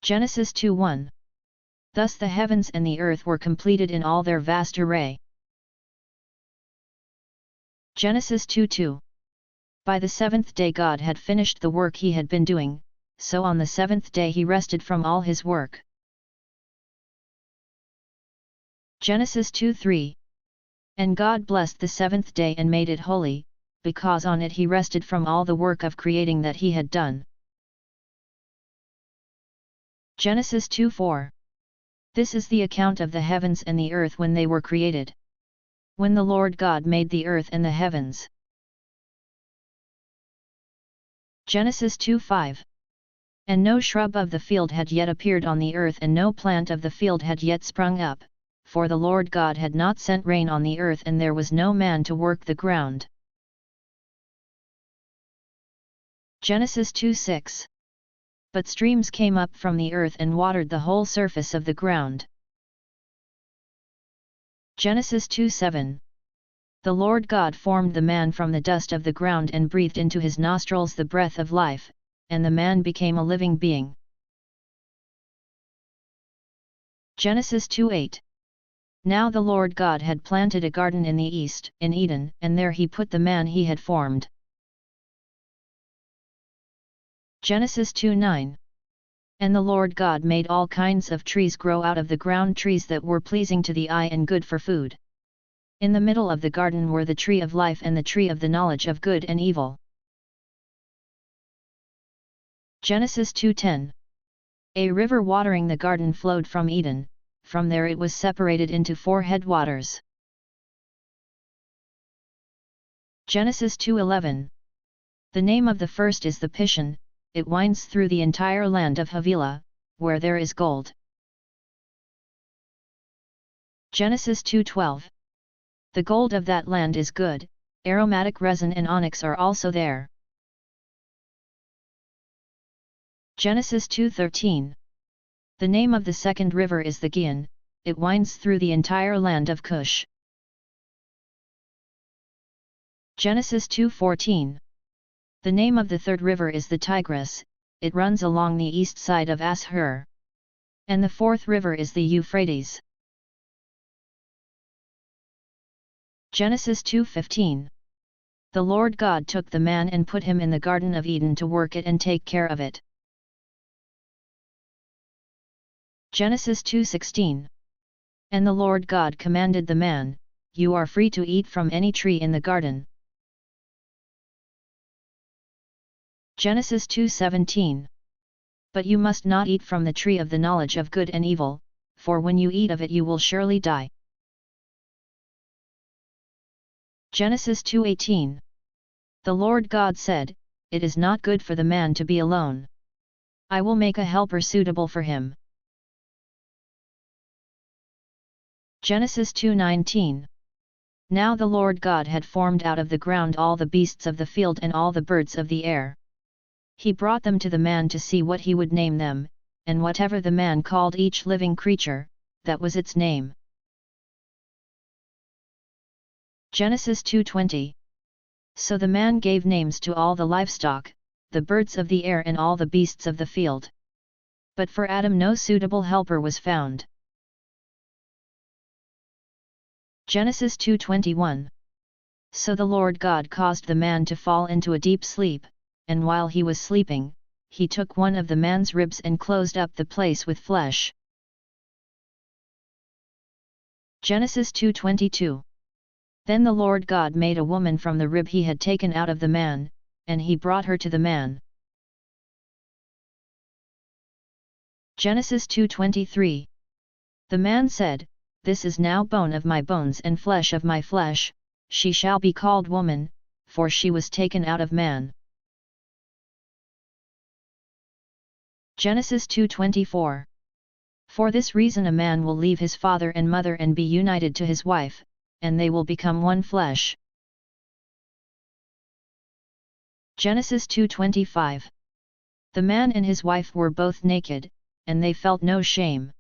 Genesis 2:1. Thus the heavens and the earth were completed in all their vast array. Genesis 2:2. By the seventh day God had finished the work he had been doing, so on the seventh day he rested from all his work. Genesis 2:3. And God blessed the seventh day and made it holy, because on it he rested from all the work of creating that he had done. Genesis 2:4. This is the account of the heavens and the earth when they were created. When the Lord God made the earth and the heavens. Genesis 2:5. And no shrub of the field had yet appeared on the earth, and no plant of the field had yet sprung up, for the Lord God had not sent rain on the earth, and there was no man to work the ground. Genesis 2:6. But streams came up from the earth and watered the whole surface of the ground. Genesis 2:7. The Lord God formed the man from the dust of the ground and breathed into his nostrils the breath of life, and the man became a living being. Genesis 2:8. Now the Lord God had planted a garden in the east, in Eden, and there he put the man he had formed. Genesis 2:9. And the Lord God made all kinds of trees grow out of the ground, trees that were pleasing to the eye and good for food. In the middle of the garden were the tree of life and the tree of the knowledge of good and evil. Genesis 2:10. A river watering the garden flowed from Eden, from there it was separated into 4 headwaters. Genesis 2:11. The name of the first is the Pishon, it winds through the entire land of Havilah, where there is gold. Genesis 2:12. The gold of that land is good, aromatic resin and onyx are also there. Genesis 2:13. The name of the second river is the Gihon, it winds through the entire land of Cush. Genesis 2:14. The name of the third river is the Tigris, it runs along the east side of Ashur. And the fourth river is the Euphrates. Genesis 2:15. The Lord God took the man and put him in the Garden of Eden to work it and take care of it. Genesis 2:16. And the Lord God commanded the man, You are free to eat from any tree in the garden. Genesis 2:17. But you must not eat from the tree of the knowledge of good and evil, for when you eat of it you will surely die. Genesis 2:18. The Lord God said, It is not good for the man to be alone. I will make a helper suitable for him. Genesis 2:19. Now the Lord God had formed out of the ground all the beasts of the field and all the birds of the air. He brought them to the man to see what he would name them, and whatever the man called each living creature, that was its name. Genesis 2:20. So the man gave names to all the livestock, the birds of the air and all the beasts of the field. But for Adam no suitable helper was found. Genesis 2:21. So the Lord God caused the man to fall into a deep sleep, and while he was sleeping, he took one of the man's ribs and closed up the place with flesh. Genesis 2:22. Then the Lord God made a woman from the rib he had taken out of the man, and he brought her to the man. Genesis 2:23. The man said, This is now bone of my bones and flesh of my flesh, she shall be called woman, for she was taken out of man. Genesis 2:24. For this reason a man will leave his father and mother and be united to his wife, and they will become one flesh. Genesis 2:25. The man and his wife were both naked, and they felt no shame.